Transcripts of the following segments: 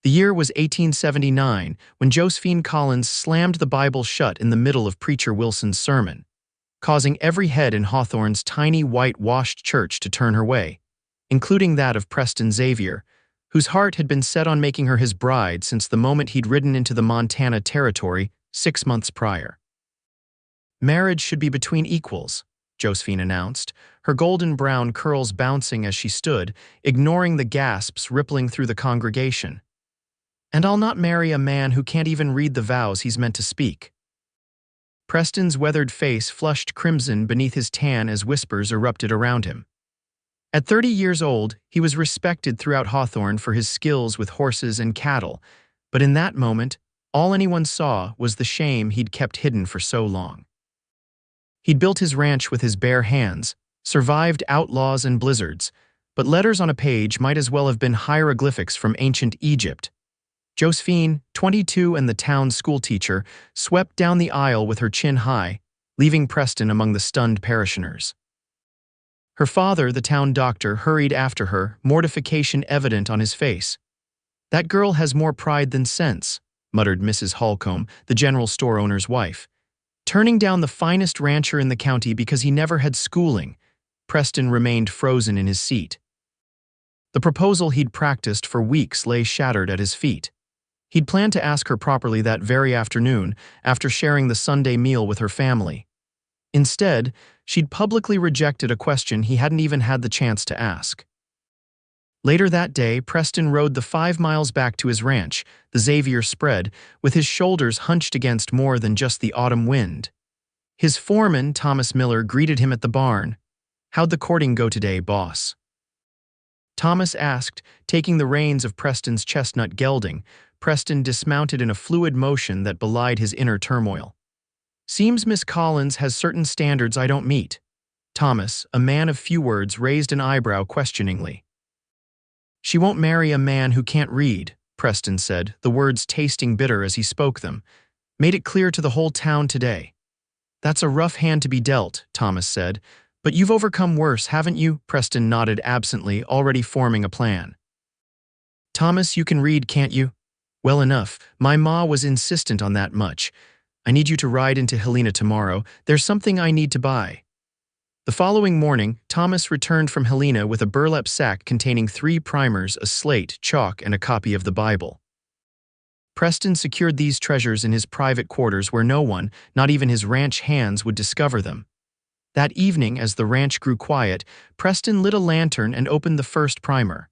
The year was 1879 when Josephine Collins slammed the Bible shut in the middle of Preacher Wilson's sermon, causing every head in Hawthorne's tiny whitewashed church to turn her way, including that of Preston Xavier, whose heart had been set on making her his bride since the moment he'd ridden into the Montana territory 6 months prior. "Marriage should be between equals," Josephine announced, her golden brown curls bouncing as she stood, ignoring the gasps rippling through the congregation. "And I'll not marry a man who can't even read the vows he's meant to speak." Preston's weathered face flushed crimson beneath his tan as whispers erupted around him. At 30 years old, he was respected throughout Hawthorne for his skills with horses and cattle, but in that moment, all anyone saw was the shame he'd kept hidden for so long. He'd built his ranch with his bare hands, survived outlaws and blizzards, but letters on a page might as well have been hieroglyphics from ancient Egypt. Josephine, 22 and the town's schoolteacher, swept down the aisle with her chin high, leaving Preston among the stunned parishioners. Her father, the town doctor, hurried after her, mortification evident on his face. "That girl has more pride than sense," muttered Mrs. Holcomb, the general store owner's wife. Turning down the finest rancher in the county because he never had schooling, Preston remained frozen in his seat. The proposal he'd practiced for weeks lay shattered at his feet. He'd planned to ask her properly that very afternoon, after sharing the Sunday meal with her family. Instead, she'd publicly rejected a question he hadn't even had the chance to ask. Later that day, Preston rode the 5 miles back to his ranch, the Xavier spread, with his shoulders hunched against more than just the autumn wind. His foreman, Thomas Miller, greeted him at the barn. "How'd the courting go today, boss?" Thomas asked, taking the reins of Preston's chestnut gelding. Preston dismounted in a fluid motion that belied his inner turmoil. "Seems Miss Collins has certain standards I don't meet." Thomas, a man of few words, raised an eyebrow questioningly. "She won't marry a man who can't read," Preston said, the words tasting bitter as he spoke them. "Made it clear to the whole town today." "That's a rough hand to be dealt," Thomas said. "But you've overcome worse, haven't you?" Preston nodded absently, already forming a plan. "Thomas, you can read, can't you?" "Well enough. My ma was insistent on that much. I need you to ride into Helena tomorrow. There's something I need to buy." The following morning, Thomas returned from Helena with a burlap sack containing 3 primers, a slate, chalk, and a copy of the Bible. Preston secured these treasures in his private quarters where no one, not even his ranch hands, would discover them. That evening, as the ranch grew quiet, Preston lit a lantern and opened the first primer.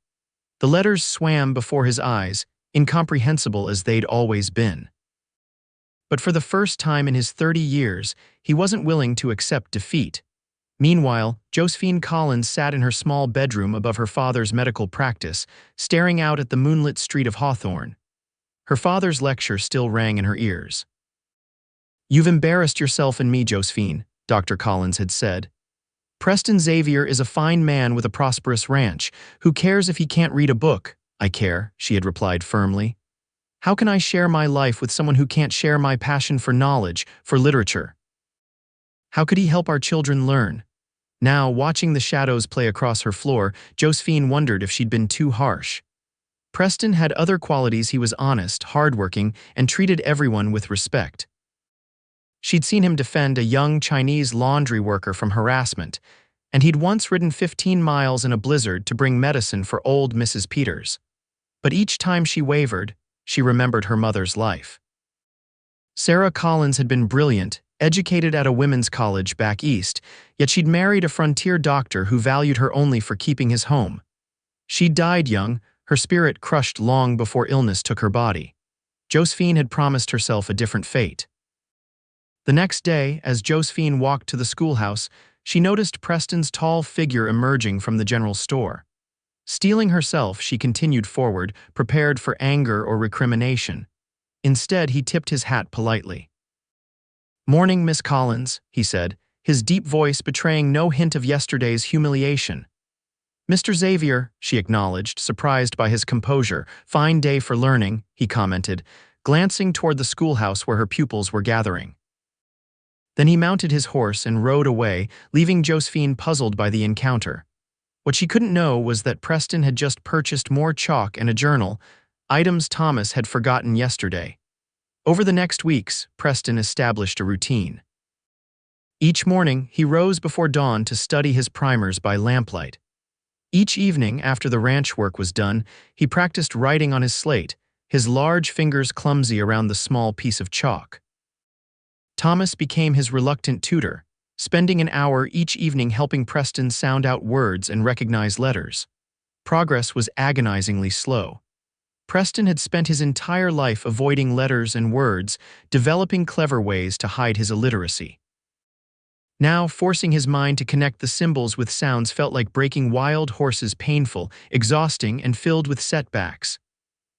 The letters swam before his eyes, incomprehensible as they'd always been. But for the first time in his 30 years, he wasn't willing to accept defeat. Meanwhile, Josephine Collins sat in her small bedroom above her father's medical practice, staring out at the moonlit street of Hawthorne. Her father's lecture still rang in her ears. "You've embarrassed yourself and me, Josephine," Dr. Collins had said. "Preston Xavier is a fine man with a prosperous ranch. Who cares if he can't read a book?" "I care," she had replied firmly. "How can I share my life with someone who can't share my passion for knowledge, for literature? How could he help our children learn?" Now, watching the shadows play across her floor, Josephine wondered if she'd been too harsh. Preston had other qualities. He was honest, hardworking, and treated everyone with respect. She'd seen him defend a young Chinese laundry worker from harassment, and he'd once ridden 15 miles in a blizzard to bring medicine for old Mrs. Peters. But each time she wavered, she remembered her mother's life. Sarah Collins had been brilliant, educated at a women's college back east, yet she'd married a frontier doctor who valued her only for keeping his home. She died young, her spirit crushed long before illness took her body. Josephine had promised herself a different fate. The next day, as Josephine walked to the schoolhouse, she noticed Preston's tall figure emerging from the general store. Steeling herself, she continued forward, prepared for anger or recrimination. Instead, he tipped his hat politely. "Morning, Miss Collins," he said, his deep voice betraying no hint of yesterday's humiliation. "Mr. Xavier," she acknowledged, surprised by his composure. "Fine day for learning," he commented, glancing toward the schoolhouse where her pupils were gathering. Then he mounted his horse and rode away, leaving Josephine puzzled by the encounter. What she couldn't know was that Preston had just purchased more chalk and a journal, items Thomas had forgotten yesterday. Over the next weeks, Preston established a routine. Each morning, he rose before dawn to study his primers by lamplight. Each evening, after the ranch work was done, he practiced writing on his slate, his large fingers clumsy around the small piece of chalk. Thomas became his reluctant tutor, spending an hour each evening helping Preston sound out words and recognize letters. Progress was agonizingly slow. Preston had spent his entire life avoiding letters and words, developing clever ways to hide his illiteracy. Now, forcing his mind to connect the symbols with sounds felt like breaking wild horses, painful, exhausting, and filled with setbacks.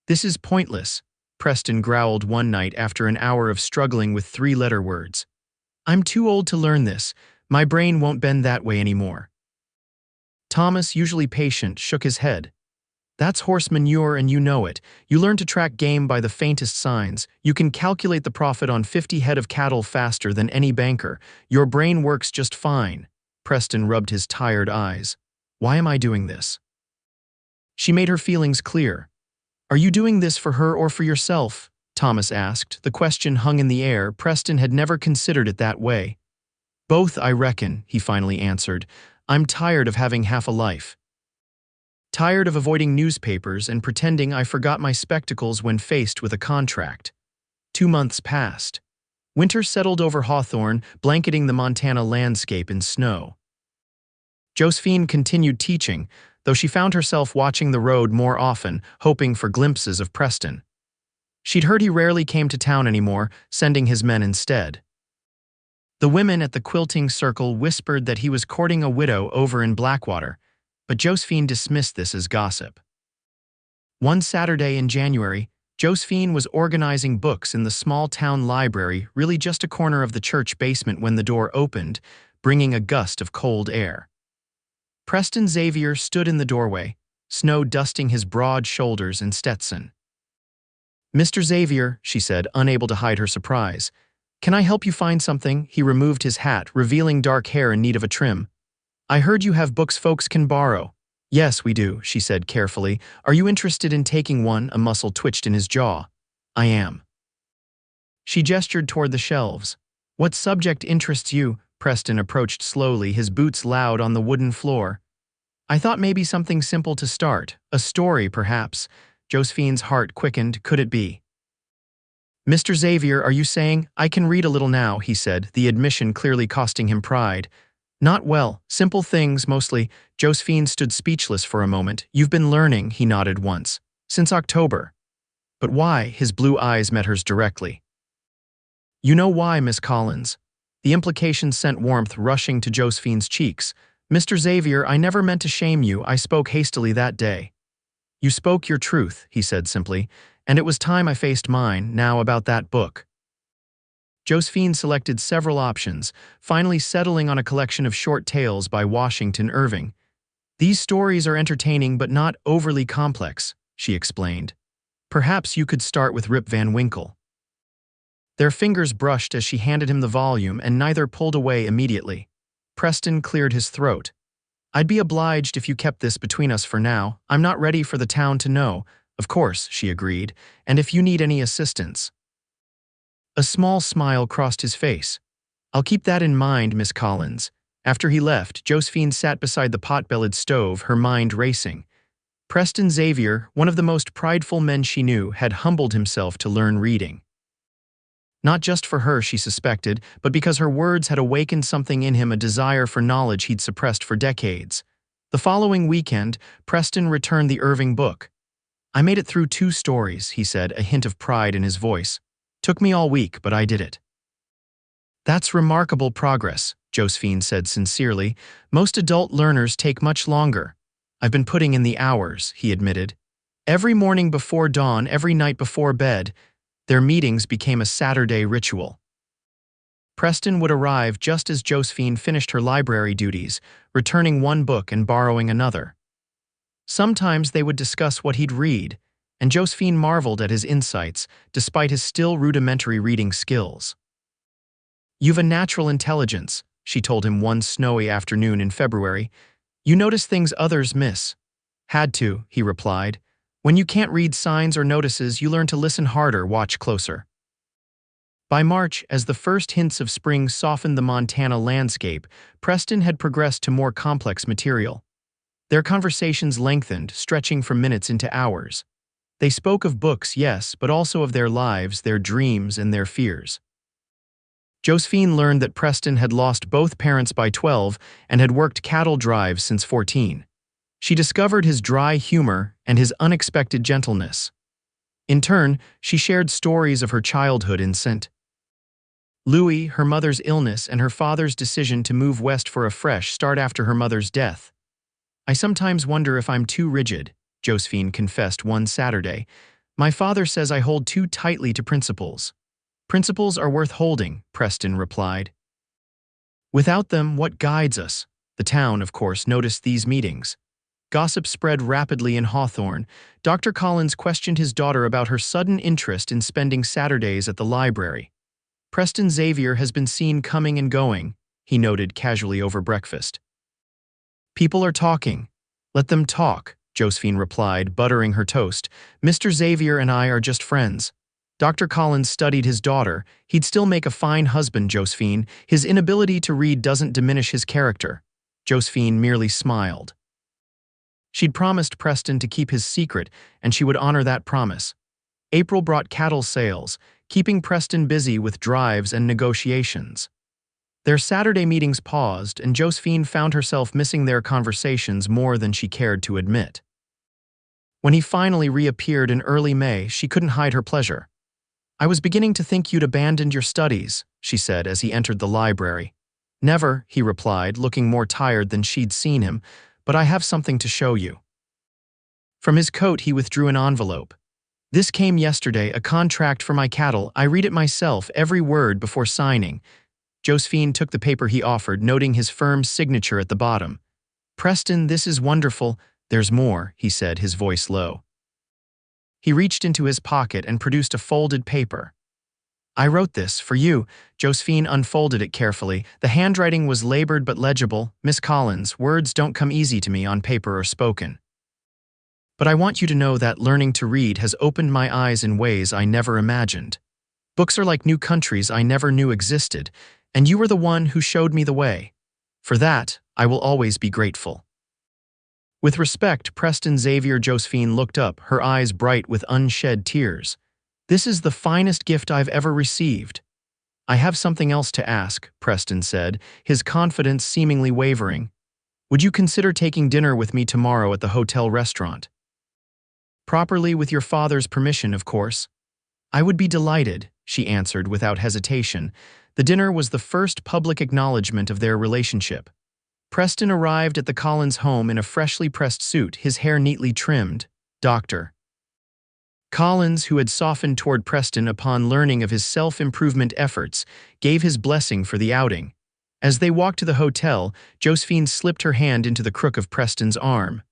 "This is pointless," Preston growled one night after an hour of struggling with three-letter words. "I'm too old to learn this. My brain won't bend that way anymore." Thomas, usually patient, shook his head. "That's horse manure and you know it. You learn to track game by the faintest signs. You can calculate the profit on 50 head of cattle faster than any banker. Your brain works just fine." Preston rubbed his tired eyes. "Why am I doing this?" She made her feelings clear. "Are you doing this for her or for yourself?" Thomas asked. The question hung in the air. Preston had never considered it that way. "Both, I reckon," he finally answered. "I'm tired of having half a life. Tired of avoiding newspapers and pretending I forgot my spectacles when faced with a contract." 2 months passed. Winter settled over Hawthorne, blanketing the Montana landscape in snow. Josephine continued teaching, though she found herself watching the road more often, hoping for glimpses of Preston. She'd heard he rarely came to town anymore, sending his men instead. The women at the quilting circle whispered that he was courting a widow over in Blackwater, but Josephine dismissed this as gossip. One Saturday in January, Josephine was organizing books in the small-town library, really just a corner of the church basement, when the door opened, bringing a gust of cold air. Preston Xavier stood in the doorway, snow dusting his broad shoulders and Stetson. "Mr. Xavier," she said, unable to hide her surprise. "Can I help you find something?" He removed his hat, revealing dark hair in need of a trim. "I heard you have books folks can borrow." "Yes, we do," she said carefully. "Are you interested in taking one?" A muscle twitched in his jaw. "I am." She gestured toward the shelves. "What subject interests you?" Preston approached slowly, his boots loud on the wooden floor. "I thought maybe something simple to start. A story, perhaps." Josephine's heart quickened. Could it be? "Mr. Xavier, are you saying?" "I can read a little now," he said, the admission clearly costing him pride. "Not well. Simple things, mostly." Josephine stood speechless for a moment. "You've been learning," he nodded once. "Since October." "But why?" His blue eyes met hers directly. "You know why, Miss Collins." The implication sent warmth rushing to Josephine's cheeks. "Mr. Xavier, I never meant to shame you. I spoke hastily that day." "You spoke your truth," he said simply, "and it was time I faced mine. Now about that book." Josephine selected several options, finally settling on a collection of short tales by Washington Irving. "These stories are entertaining but not overly complex," she explained. "Perhaps you could start with Rip Van Winkle." Their fingers brushed as she handed him the volume, and neither pulled away immediately. Preston cleared his throat. "I'd be obliged if you kept this between us for now. I'm not ready for the town to know." "Of course," she agreed, "and if you need any assistance." A small smile crossed his face. "I'll keep that in mind, Miss Collins." After he left, Josephine sat beside the pot-bellied stove, her mind racing. Preston Xavier, one of the most prideful men she knew, had humbled himself to learn reading. Not just for her, she suspected, but because her words had awakened something in him, a desire for knowledge he'd suppressed for decades. The following weekend, Preston returned the Irving book. "I made it through 2 stories," he said, a hint of pride in his voice. "Took me all week, but I did it." "That's remarkable progress," Josephine said sincerely. "Most adult learners take much longer." "I've been putting in the hours," he admitted. Every morning before dawn, every night before bed, their meetings became a Saturday ritual. Preston would arrive just as Josephine finished her library duties, returning one book and borrowing another. Sometimes they would discuss what he'd read, and Josephine marveled at his insights, despite his still rudimentary reading skills. "You've a natural intelligence," she told him one snowy afternoon in February. "You notice things others miss." "Had to," he replied. When you can't read signs or notices, you learn to listen harder, watch closer. By March, as the first hints of spring softened the Montana landscape, Preston had progressed to more complex material. Their conversations lengthened, stretching from minutes into hours. They spoke of books, yes, but also of their lives, their dreams, and their fears. Josephine learned that Preston had lost both parents by 12 and had worked cattle drives since 14. She discovered his dry humor and his unexpected gentleness. In turn, she shared stories of her childhood in St. Louis, her mother's illness, and her father's decision to move west for a fresh start after her mother's death. "I sometimes wonder if I'm too rigid," Josephine confessed one Saturday. "My father says I hold too tightly to principles." "Principles are worth holding," Preston replied. "Without them, what guides us?" The town, of course, noticed these meetings. Gossip spread rapidly in Hawthorne. Dr. Collins questioned his daughter about her sudden interest in spending Saturdays at the library. "Preston Xavier has been seen coming and going," he noted casually over breakfast. "People are talking. Let them talk," Josephine replied, buttering her toast. "Mr. Xavier and I are just friends." Dr. Collins studied his daughter. "He'd still make a fine husband, Josephine. His inability to read doesn't diminish his character." Josephine merely smiled. She'd promised Preston to keep his secret, and she would honor that promise. April brought cattle sales, keeping Preston busy with drives and negotiations. Their Saturday meetings paused, and Josephine found herself missing their conversations more than she cared to admit. When he finally reappeared in early May, she couldn't hide her pleasure. "I was beginning to think you'd abandoned your studies," she said as he entered the library. "Never," he replied, looking more tired than she'd seen him, "but I have something to show you." From his coat he withdrew an envelope. "This came yesterday, a contract for my cattle. I read it myself, every word before signing." Josephine took the paper he offered, noting his firm signature at the bottom. "Preston, this is wonderful." "There's more," he said, his voice low. He reached into his pocket and produced a folded paper. "I wrote this for you." Josephine unfolded it carefully. The handwriting was labored but legible. "Miss Collins, words don't come easy to me on paper or spoken. But I want you to know that learning to read has opened my eyes in ways I never imagined. Books are like new countries I never knew existed, and you were the one who showed me the way. For that, I will always be grateful." With respect, Preston Xavier. Josephine looked up, her eyes bright with unshed tears. "This is the finest gift I've ever received." "I have something else to ask," Preston said, his confidence seemingly wavering. "Would you consider taking dinner with me tomorrow at the hotel restaurant?" "Properly, with your father's permission, of course." "I would be delighted," she answered without hesitation. The dinner was the first public acknowledgement of their relationship. Preston arrived at the Collins home in a freshly pressed suit, his hair neatly trimmed. Dr. Collins, who had softened toward Preston upon learning of his self-improvement efforts, gave his blessing for the outing. As they walked to the hotel, Josephine slipped her hand into the crook of Preston's arm.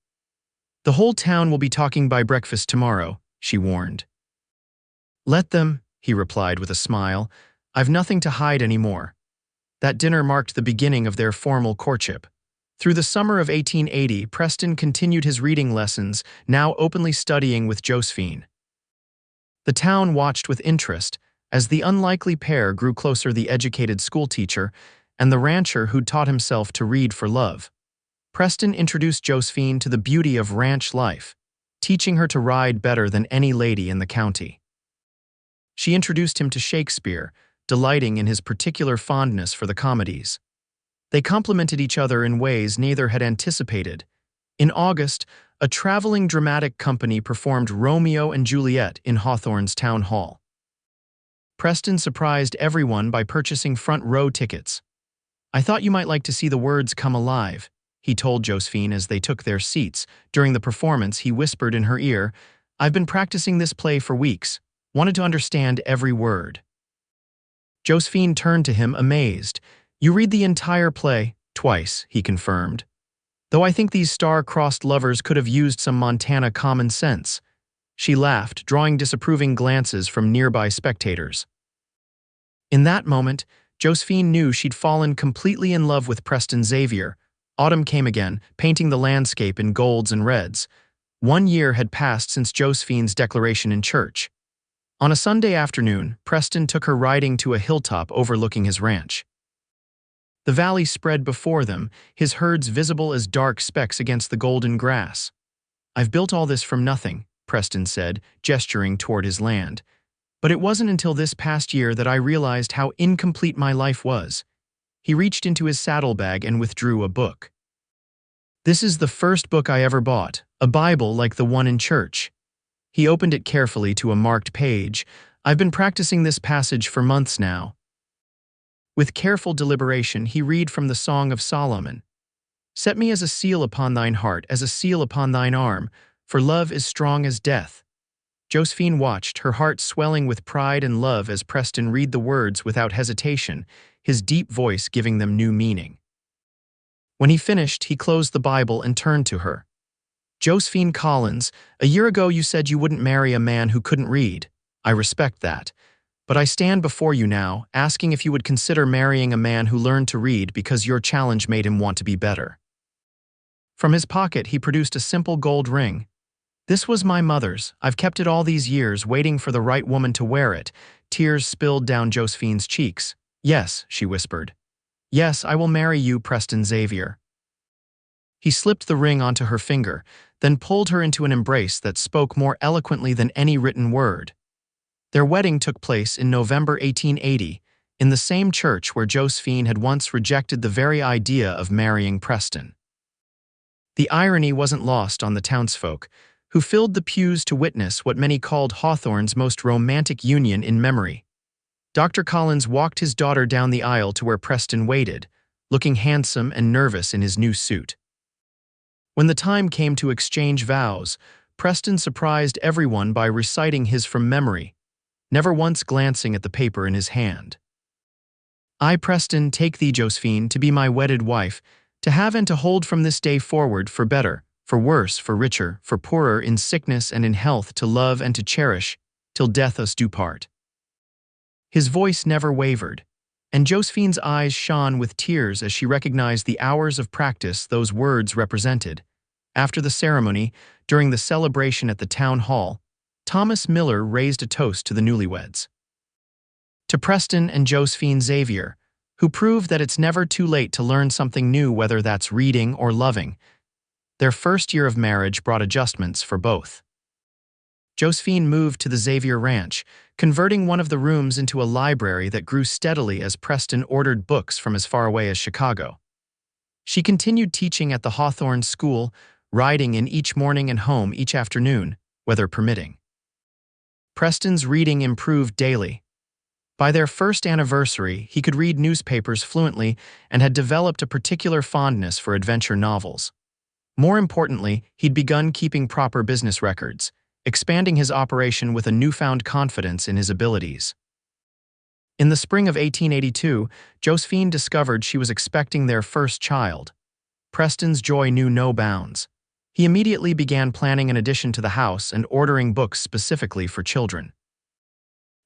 "The whole town will be talking by breakfast tomorrow," she warned. "Let them," he replied with a smile. "I've nothing to hide anymore." That dinner marked the beginning of their formal courtship. Through the summer of 1880, Preston continued his reading lessons, now openly studying with Josephine. The town watched with interest as the unlikely pair grew closer, the educated schoolteacher and the rancher who'd taught himself to read for love. Preston introduced Josephine to the beauty of ranch life, teaching her to ride better than any lady in the county. She introduced him to Shakespeare, delighting in his particular fondness for the comedies. They complemented each other in ways neither had anticipated. In August, a traveling dramatic company performed Romeo and Juliet in Hawthorne's town hall. Preston surprised everyone by purchasing front-row tickets. "I thought you might like to see the words come alive," he told Josephine as they took their seats. During the performance, he whispered in her ear, "I've been practicing this play for weeks. Wanted to understand every word." Josephine turned to him, amazed. "You read the entire play?" "Twice," he confirmed. "Though I think these star-crossed lovers could have used some Montana common sense." She laughed, drawing disapproving glances from nearby spectators. In that moment, Josephine knew she'd fallen completely in love with Preston Xavier. Autumn came again, painting the landscape in golds and reds. 1 year had passed since Josephine's declaration in church. On a Sunday afternoon, Preston took her riding to a hilltop overlooking his ranch. The valley spread before them, his herds visible as dark specks against the golden grass. "I've built all this from nothing," Preston said, gesturing toward his land. "But it wasn't until this past year that I realized how incomplete my life was." He reached into his saddlebag and withdrew a book. "This is the first book I ever bought, a Bible like the one in church." He opened it carefully to a marked page. "I've been practicing this passage for months now." With careful deliberation, he read from the Song of Solomon. "Set me as a seal upon thine heart, as a seal upon thine arm, for love is strong as death." Josephine watched, her heart swelling with pride and love as Preston read the words without hesitation, his deep voice giving them new meaning. When he finished, he closed the Bible and turned to her. "Josephine Collins, a year ago you said you wouldn't marry a man who couldn't read. I respect that. But I stand before you now, asking if you would consider marrying a man who learned to read because your challenge made him want to be better." From his pocket, he produced a simple gold ring. "This was my mother's. I've kept it all these years, waiting for the right woman to wear it." Tears spilled down Josephine's cheeks. "Yes," she whispered. "Yes, I will marry you, Preston Xavier." He slipped the ring onto her finger, then pulled her into an embrace that spoke more eloquently than any written word. Their wedding took place in November 1880, in the same church where Josephine had once rejected the very idea of marrying Preston. The irony wasn't lost on the townsfolk, who filled the pews to witness what many called Hawthorne's most romantic union in memory. Dr. Collins walked his daughter down the aisle to where Preston waited, looking handsome and nervous in his new suit. When the time came to exchange vows, Preston surprised everyone by reciting his from memory, never once glancing at the paper in his hand. "I, Preston, take thee, Josephine, to be my wedded wife, to have and to hold from this day forward, for better, for worse, for richer, for poorer, in sickness and in health, to love and to cherish, till death us do part." His voice never wavered, and Josephine's eyes shone with tears as she recognized the hours of practice those words represented. After the ceremony, during the celebration at the town hall, Thomas Miller raised a toast to the newlyweds. "To Preston and Josephine Xavier, who proved that it's never too late to learn something new, whether that's reading or loving." Their first year of marriage brought adjustments for both. Josephine moved to the Xavier Ranch, converting one of the rooms into a library that grew steadily as Preston ordered books from as far away as Chicago. She continued teaching at the Hawthorne School, riding in each morning and home each afternoon, weather permitting. Preston's reading improved daily. By their first anniversary, he could read newspapers fluently and had developed a particular fondness for adventure novels. More importantly, he'd begun keeping proper business records, expanding his operation with a newfound confidence in his abilities. In the spring of 1882, Josephine discovered she was expecting their first child. Preston's joy knew no bounds. He immediately began planning an addition to the house and ordering books specifically for children.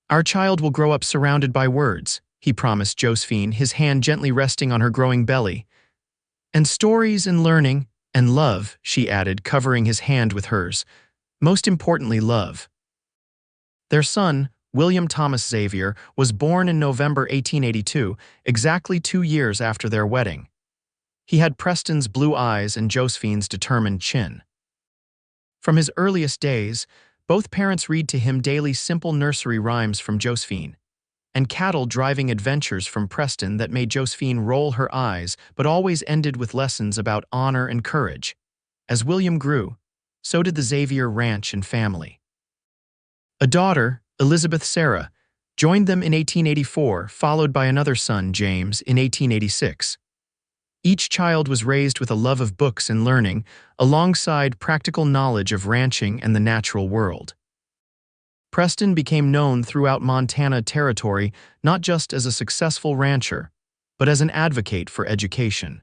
"Our child will grow up surrounded by words," he promised Josephine, his hand gently resting on her growing belly. "And stories and learning, and love," she added, covering his hand with hers. "Most importantly, love." Their son, William Thomas Xavier, was born in November 1882, exactly 2 years after their wedding. He had Preston's blue eyes and Josephine's determined chin. From his earliest days, both parents read to him daily simple nursery rhymes from Josephine, and cattle-driving adventures from Preston that made Josephine roll her eyes but always ended with lessons about honor and courage. As William grew, so did the Xavier ranch and family. A daughter, Elizabeth Sarah, joined them in 1884, followed by another son, James, in 1886. Each child was raised with a love of books and learning, alongside practical knowledge of ranching and the natural world. Preston became known throughout Montana Territory not just as a successful rancher, but as an advocate for education.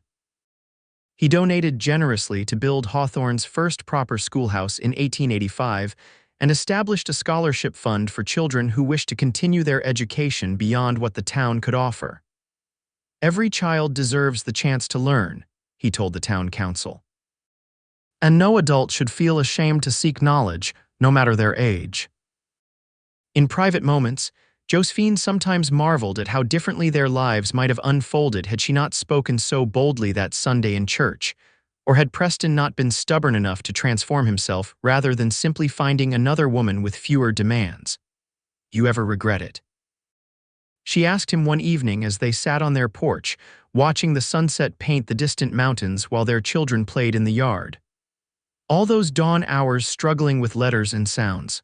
He donated generously to build Hawthorne's first proper schoolhouse in 1885 and established a scholarship fund for children who wished to continue their education beyond what the town could offer. "Every child deserves the chance to learn," he told the town council. And no adult should feel ashamed to seek knowledge, no matter their age. In private moments, Josephine sometimes marveled at how differently their lives might have unfolded had she not spoken so boldly that Sunday in church, or had Preston not been stubborn enough to transform himself rather than simply finding another woman with fewer demands. You ever regret it? She asked him one evening as they sat on their porch, watching the sunset paint the distant mountains while their children played in the yard. All those dawn hours struggling with letters and sounds.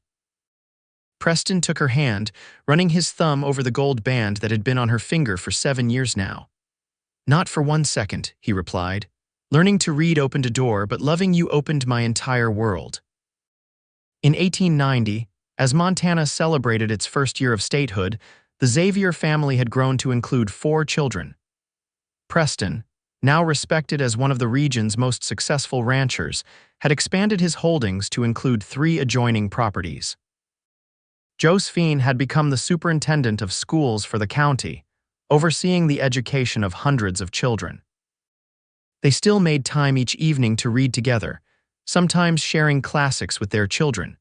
Preston took her hand, running his thumb over the gold band that had been on her finger for 7 years now. Not for 1 second, he replied. Learning to read opened a door, but loving you opened my entire world. In 1890, as Montana celebrated its first year of statehood, the Xavier family had grown to include 4 children. Preston, now respected as one of the region's most successful ranchers, had expanded his holdings to include 3 adjoining properties. Josephine had become the superintendent of schools for the county, overseeing the education of hundreds of children. They still made time each evening to read together, sometimes sharing classics with their children,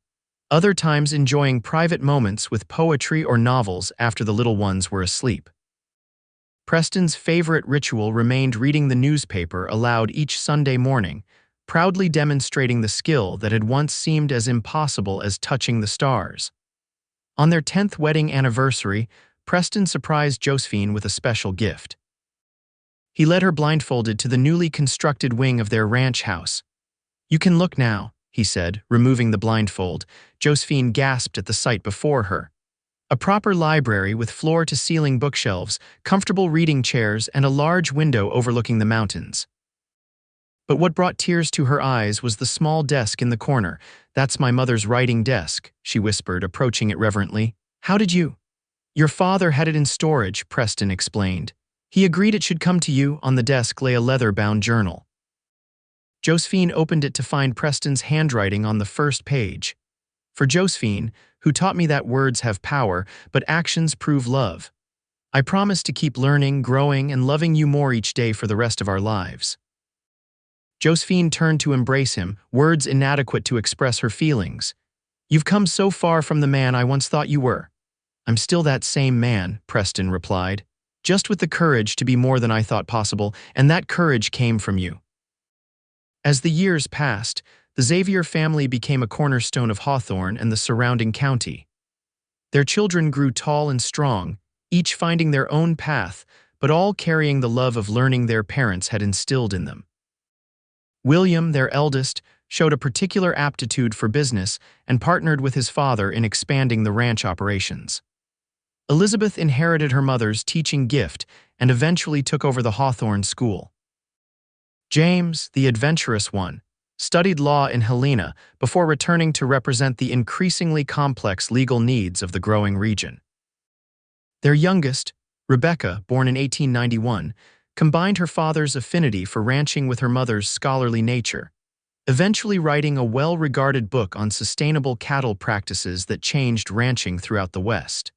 other times enjoying private moments with poetry or novels after the little ones were asleep. Preston's favorite ritual remained reading the newspaper aloud each Sunday morning, proudly demonstrating the skill that had once seemed as impossible as touching the stars. On their 10th wedding anniversary, Preston surprised Josephine with a special gift. He led her blindfolded to the newly constructed wing of their ranch house. "You can look now," he said, removing the blindfold. Josephine gasped at the sight before her. A proper library with floor-to-ceiling bookshelves, comfortable reading chairs, and a large window overlooking the mountains. But what brought tears to her eyes was the small desk in the corner. "That's my mother's writing desk," she whispered, approaching it reverently. "How did you?" "Your father had it in storage," Preston explained. "He agreed it should come to you." On the desk lay a leather-bound journal. Josephine opened it to find Preston's handwriting on the first page. "For Josephine, who taught me that words have power, but actions prove love. I promise to keep learning, growing, and loving you more each day for the rest of our lives." Josephine turned to embrace him, words inadequate to express her feelings. "You've come so far from the man I once thought you were." "I'm still that same man," Preston replied, "just with the courage to be more than I thought possible, and that courage came from you." As the years passed, the Xavier family became a cornerstone of Hawthorne and the surrounding county. Their children grew tall and strong, each finding their own path, but all carrying the love of learning their parents had instilled in them. William, their eldest, showed a particular aptitude for business and partnered with his father in expanding the ranch operations. Elizabeth inherited her mother's teaching gift and eventually took over the Hawthorne School. James, the adventurous one, studied law in Helena before returning to represent the increasingly complex legal needs of the growing region. Their youngest, Rebecca, born in 1891, combined her father's affinity for ranching with her mother's scholarly nature, eventually writing a well-regarded book on sustainable cattle practices that changed ranching throughout the West.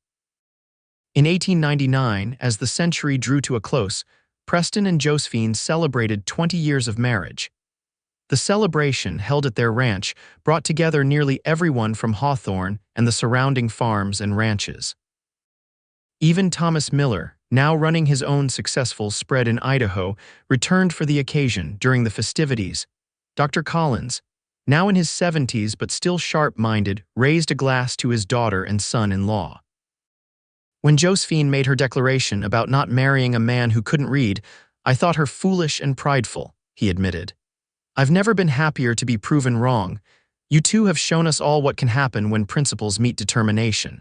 In 1899, as the century drew to a close, Preston and Josephine celebrated 20 years of marriage. The celebration, held at their ranch, brought together nearly everyone from Hawthorne and the surrounding farms and ranches. Even Thomas Miller, now running his own successful spread in Idaho, returned for the occasion during the festivities. Dr. Collins, now in his 70s but still sharp-minded, raised a glass to his daughter and son-in-law. When Josephine made her declaration about not marrying a man who couldn't read, "I thought her foolish and prideful," he admitted. "I've never been happier to be proven wrong. You two have shown us all what can happen when principles meet determination."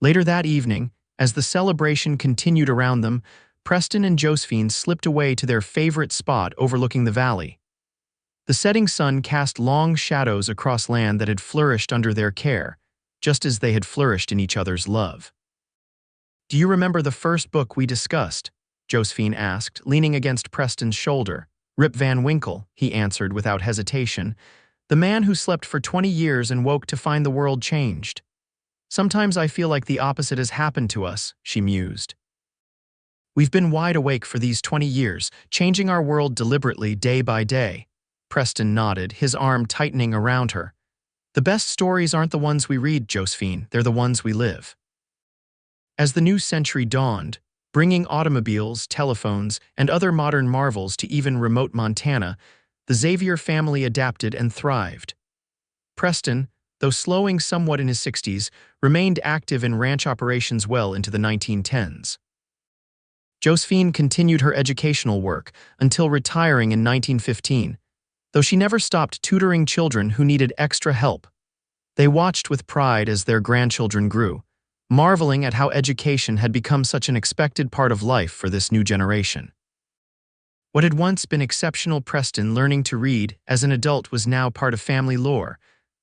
Later that evening, as the celebration continued around them, Preston and Josephine slipped away to their favorite spot overlooking the valley. The setting sun cast long shadows across land that had flourished under their care, just as they had flourished in each other's love. "Do you remember the first book we discussed?" Josephine asked, leaning against Preston's shoulder. "Rip Van Winkle," he answered without hesitation. "The man who slept for 20 years and woke to find the world changed." "Sometimes I feel like the opposite has happened to us," she mused. "We've been wide awake for these 20 years, changing our world deliberately day by day. Preston nodded, his arm tightening around her. The best stories aren't the ones we read, Josephine, they're the ones we live. As the new century dawned, bringing automobiles, telephones, and other modern marvels to even remote Montana, the Xavier family adapted and thrived. Preston, though slowing somewhat in his 60s, remained active in ranch operations well into the 1910s. Josephine continued her educational work until retiring in 1915, though she never stopped tutoring children who needed extra help. They watched with pride as their grandchildren grew, marveling at how education had become such an expected part of life for this new generation. What had once been exceptional Preston learning to read as an adult was now part of family lore,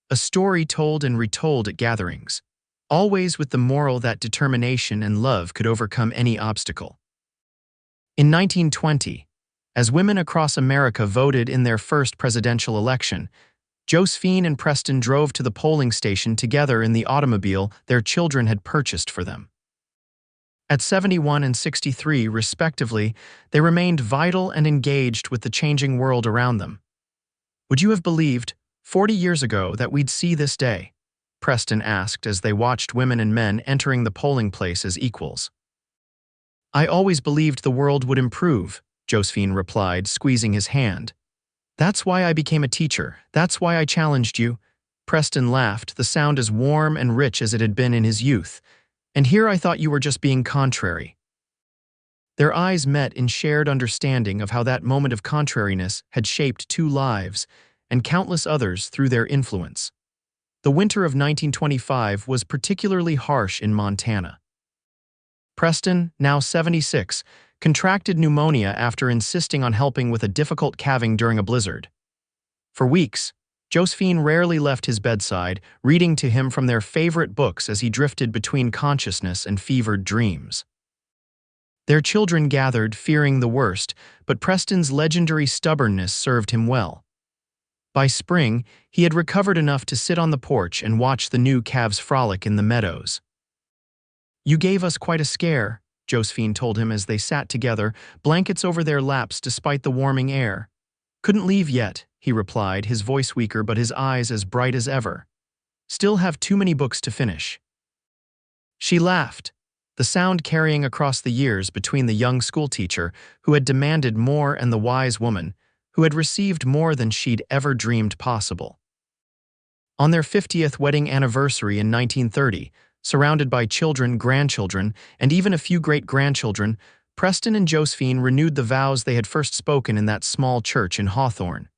a story told and retold at gatherings, always with the moral that determination and love could overcome any obstacle. In 1920, as women across America voted in their first presidential election, Josephine and Preston drove to the polling station together in the automobile their children had purchased for them. At 71 and 63, respectively, they remained vital and engaged with the changing world around them. "Would you have believed, 40 years ago, that we'd see this day?" Preston asked as they watched women and men entering the polling place as equals. "I always believed the world would improve," Josephine replied, squeezing his hand. "That's why I became a teacher. That's why I challenged you." Preston laughed, the sound as warm and rich as it had been in his youth. "And here I thought you were just being contrary." Their eyes met in shared understanding of how that moment of contrariness had shaped two lives, and countless others through their influence. The winter of 1925 was particularly harsh in Montana. Preston, now 76, contracted pneumonia after insisting on helping with a difficult calving during a blizzard. For weeks, Josephine rarely left his bedside, reading to him from their favorite books as he drifted between consciousness and fevered dreams. Their children gathered, fearing the worst, but Preston's legendary stubbornness served him well. By spring, he had recovered enough to sit on the porch and watch the new calves frolic in the meadows. "You gave us quite a scare," Josephine told him as they sat together, blankets over their laps despite the warming air. "Couldn't leave yet," he replied, his voice weaker but his eyes as bright as ever. "Still have too many books to finish." She laughed, the sound carrying across the years between the young schoolteacher who had demanded more and the wise woman who had received more than she'd ever dreamed possible. On their 50th wedding anniversary in 1930, surrounded by children, grandchildren, and even a few great-grandchildren, Preston and Josephine renewed the vows they had first spoken in that small church in Hawthorne.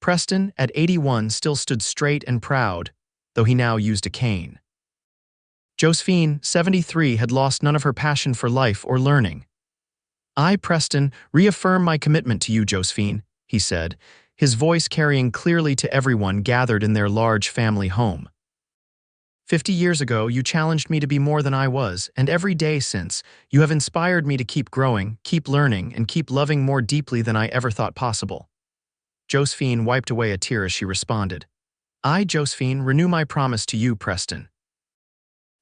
Preston, at 81, still stood straight and proud, though he now used a cane. Josephine, 73, had lost none of her passion for life or learning. "I, Preston, reaffirm my commitment to you, Josephine," he said, his voice carrying clearly to everyone gathered in their large family home. 50 years ago, you challenged me to be more than I was, and every day since, you have inspired me to keep growing, keep learning, and keep loving more deeply than I ever thought possible." Josephine wiped away a tear as she responded. "I, Josephine, renew my promise to you, Preston.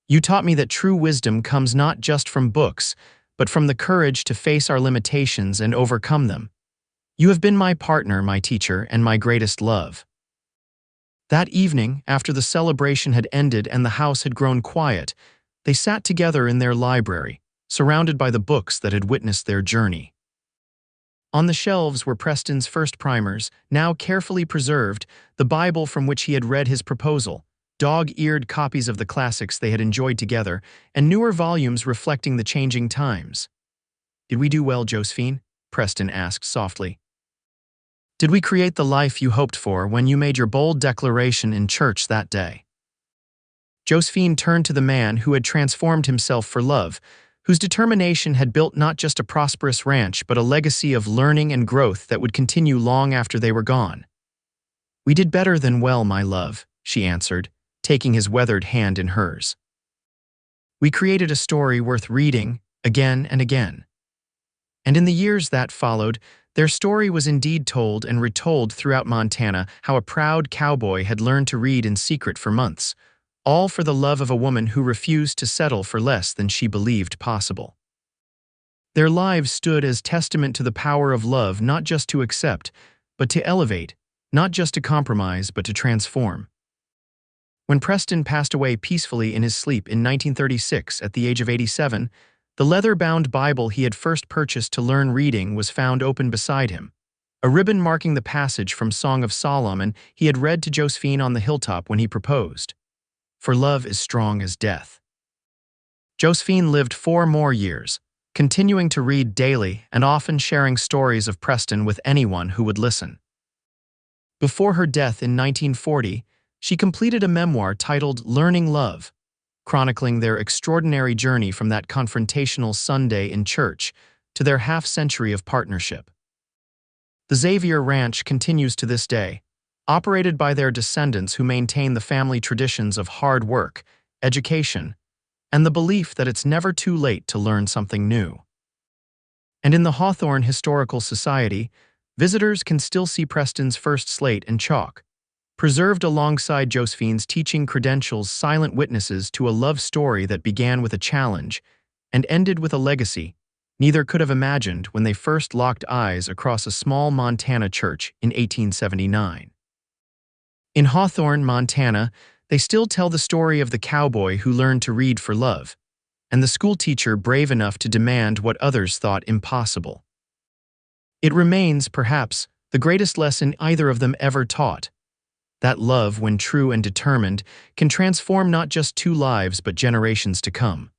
You taught me that true wisdom comes not just from books, but from the courage to face our limitations and overcome them. You have been my partner, my teacher, and my greatest love." That evening, after the celebration had ended and the house had grown quiet, they sat together in their library, surrounded by the books that had witnessed their journey. On the shelves were Preston's first primers, now carefully preserved, the Bible from which he had read his proposal, dog-eared copies of the classics they had enjoyed together, and newer volumes reflecting the changing times. "Did we do well, Josephine?" Preston asked softly. "Did we create the life you hoped for when you made your bold declaration in church that day?" Josephine turned to the man who had transformed himself for love, whose determination had built not just a prosperous ranch but a legacy of learning and growth that would continue long after they were gone. "We did better than well, my love," she answered, taking his weathered hand in hers. "We created a story worth reading again and again." And in the years that followed, their story was indeed told and retold throughout Montana, how a proud cowboy had learned to read in secret for months, all for the love of a woman who refused to settle for less than she believed possible. Their lives stood as testament to the power of love not just to accept, but to elevate, not just to compromise, but to transform. When Preston passed away peacefully in his sleep in 1936 at the age of 87, the leather-bound Bible he had first purchased to learn reading was found open beside him, a ribbon marking the passage from Song of Solomon he had read to Josephine on the hilltop when he proposed. For love is strong as death. Josephine lived 4 more years, continuing to read daily and often sharing stories of Preston with anyone who would listen. Before her death in 1940, she completed a memoir titled Learning Love, chronicling their extraordinary journey from that confrontational Sunday in church to their half-century of partnership. The Xavier Ranch continues to this day, operated by their descendants who maintain the family traditions of hard work, education, and the belief that it's never too late to learn something new. And in the Hawthorne Historical Society, visitors can still see Preston's first slate and chalk, preserved alongside Josephine's teaching credentials, silent witnesses to a love story that began with a challenge and ended with a legacy neither could have imagined when they first locked eyes across a small Montana church in 1879. In Hawthorne, Montana, they still tell the story of the cowboy who learned to read for love, and the schoolteacher brave enough to demand what others thought impossible. It remains, perhaps, the greatest lesson either of them ever taught, that love, when true and determined, can transform not just 2 lives but generations to come.